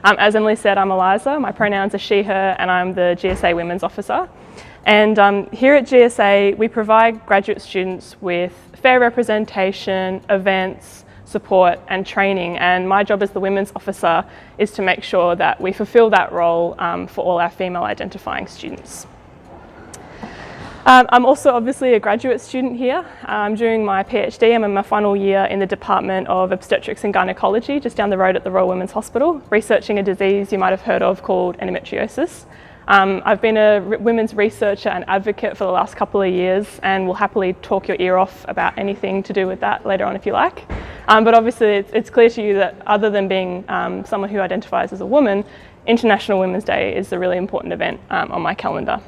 As Emily said, I'm Eliza. My pronouns are she, her, and I'm the GSA Women's Officer. And here at GSA, we provide graduate students with fair representation, events, support and training. And my job as the Women's Officer is to make sure that we fulfil that role for all our female identifying students. I'm also obviously a graduate student here. I'm doing my PhD. I'm in my final year in the Department of Obstetrics and Gynecology, just down the road at the Royal Women's Hospital, researching a disease you might have heard of called endometriosis. I've been a women's researcher and advocate for the last couple of years, and will happily talk your ear off about anything to do with that later on if you like. But obviously it's clear to you that other than being someone who identifies as a woman, International Women's Day is a really important event on my calendar.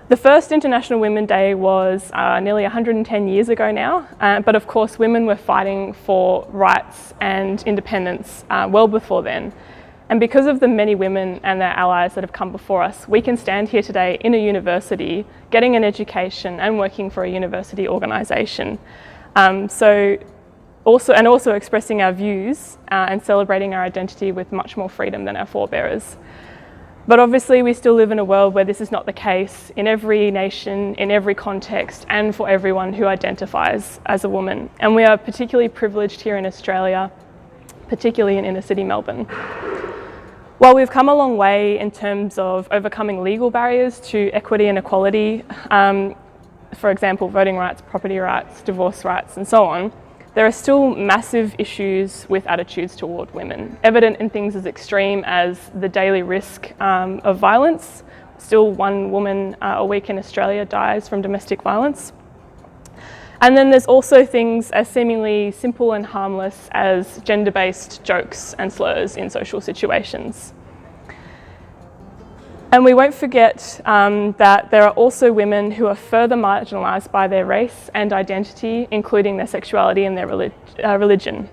The first International Women's Day was nearly 110 years ago now, but of course women were fighting for rights and independence well before then. And because of the many women and their allies that have come before us, we can stand here today in a university, getting an education and working for a university organisation. Also expressing our views and celebrating our identity with much more freedom than our forebearers. But obviously we still live in a world where this is not the case in every nation, in every context, and for everyone who identifies as a woman. And we are particularly privileged here in Australia, particularly in inner city Melbourne. While we've come a long way in terms of overcoming legal barriers to equity and equality, for example, voting rights, property rights, divorce rights, and so on, there are still massive issues with attitudes toward women, evident in things as extreme as the daily risk of violence. Still, 1 woman a week in Australia dies from domestic violence. And then there's also things as seemingly simple and harmless as gender-based jokes and slurs in social situations. And we won't forget that there are also women who are further marginalised by their race and identity, including their sexuality and their religion.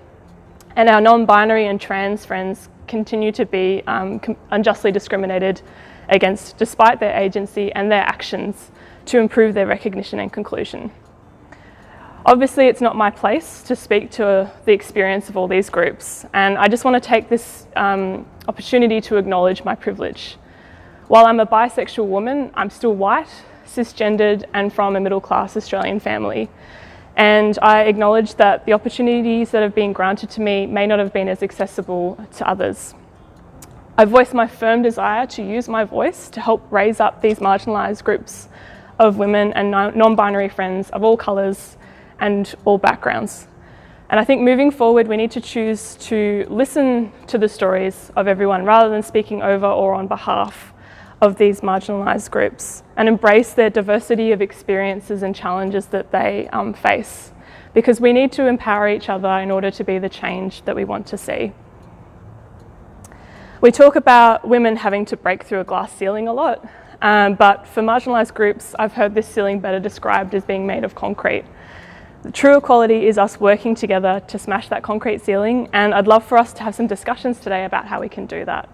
And our non-binary and trans friends continue to be unjustly discriminated against despite their agency and their actions to improve their recognition and inclusion. Obviously, it's not my place to speak to the experience of all these groups, and I just want to take this opportunity to acknowledge my privilege. While I'm a bisexual woman, I'm still white, cisgendered, and from a middle-class Australian family. And I acknowledge that the opportunities that have been granted to me may not have been as accessible to others. I voice my firm desire to use my voice to help raise up these marginalised groups of women and non-binary friends of all colours and all backgrounds. And I think moving forward, we need to choose to listen to the stories of everyone rather than speaking over or on behalf of these marginalised groups, and embrace their diversity of experiences and challenges that they face, because we need to empower each other in order to be the change that we want to see. We talk about women having to break through a glass ceiling a lot, but for marginalised groups, I've heard this ceiling better described as being made of concrete. The true equality is us working together to smash that concrete ceiling, and I'd love for us to have some discussions today about how we can do that.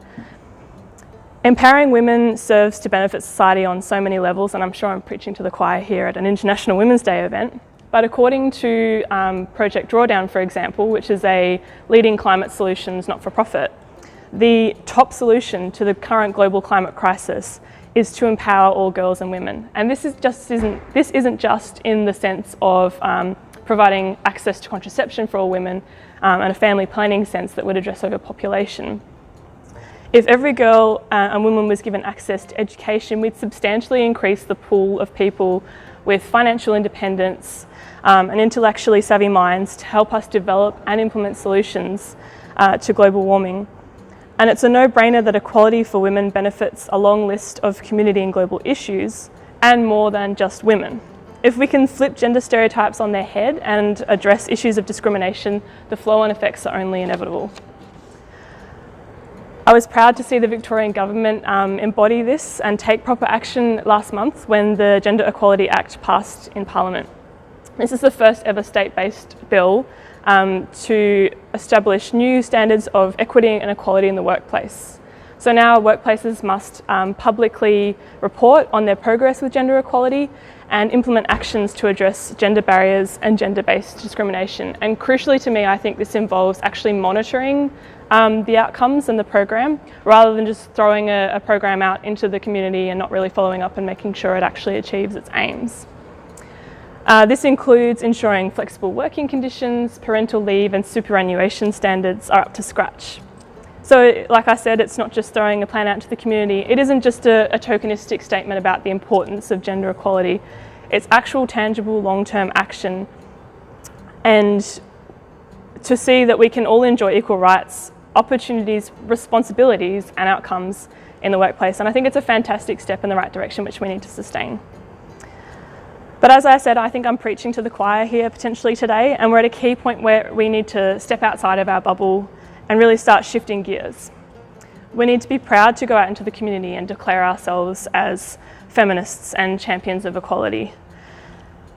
Empowering women serves to benefit society on so many levels, and I'm sure I'm preaching to the choir here at an International Women's Day event. But according to Project Drawdown, for example, which is a leading climate solutions not-for-profit, the top solution to the current global climate crisis is to empower all girls and women. And this isn't just in the sense of providing access to contraception for all women and a family planning sense that would address overpopulation. If every girl and woman was given access to education, we'd substantially increase the pool of people with financial independence and intellectually savvy minds to help us develop and implement solutions to global warming. And it's a no-brainer that equality for women benefits a long list of community and global issues, and more than just women. If we can flip gender stereotypes on their head and address issues of discrimination, the flow-on effects are only inevitable. I was proud to see the Victorian government embody this and take proper action last month when the Gender Equality Act passed in Parliament. This is the first ever state-based bill to establish new standards of equity and equality in the workplace. So now workplaces must publicly report on their progress with gender equality and implement actions to address gender barriers and gender-based discrimination. And crucially to me, I think this involves actually monitoring the outcomes and the program, rather than just throwing a program out into the community and not really following up and making sure it actually achieves its aims. This includes ensuring flexible working conditions, parental leave and superannuation standards are up to scratch. So like I said, it's not just throwing a plan out to the community. It isn't just a tokenistic statement about the importance of gender equality. It's actual, tangible, long-term action, and to see that we can all enjoy equal rights, opportunities, responsibilities and outcomes in the workplace. And I think it's a fantastic step in the right direction, which we need to sustain. But as I said, I think I'm preaching to the choir here potentially today, and we're at a key point where we need to step outside of our bubble and really start shifting gears. We need to be proud to go out into the community and declare ourselves as feminists and champions of equality.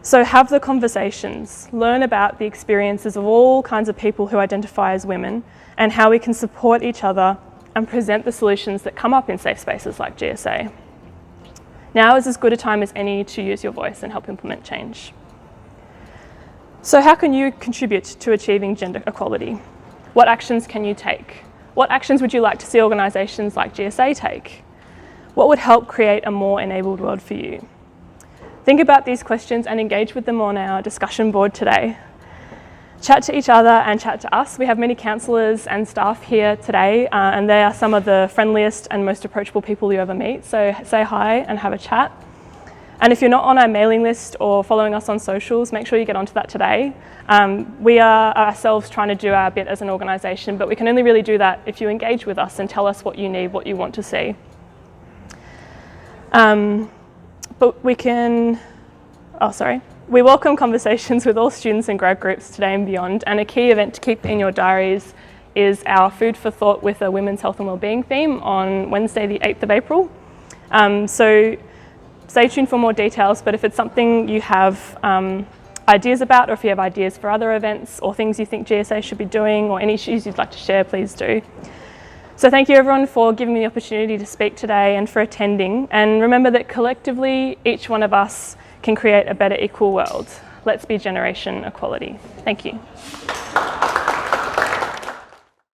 So have the conversations, learn about the experiences of all kinds of people who identify as women and how we can support each other and present the solutions that come up in safe spaces like GSA. Now is as good a time as any to use your voice and help implement change. So how can you contribute to achieving gender equality? What actions can you take? What actions would you like to see organisations like GSA take? What would help create a more enabled world for you? Think about these questions and engage with them on our discussion board today. Chat to each other and chat to us. We have many counsellors and staff here today, and they are some of the friendliest and most approachable people you ever meet. So say hi and have a chat. And if you're not on our mailing list or following us on socials, make sure you get onto that today. We are ourselves trying to do our bit as an organisation, but we can only really do that if you engage with us and tell us what you need, what you want to see. We welcome conversations with all students and grad groups today and beyond, and a key event to keep in your diaries is our Food for Thought with a Women's Health and Wellbeing theme on Wednesday the 8th of April. So stay tuned for more details, but if it's something you have ideas about, or if you have ideas for other events or things you think GSA should be doing or any issues you'd like to share, please do. So thank you everyone for giving me the opportunity to speak today and for attending. And remember that collectively, each one of us can create a better equal world. Let's be Generation Equality. Thank you.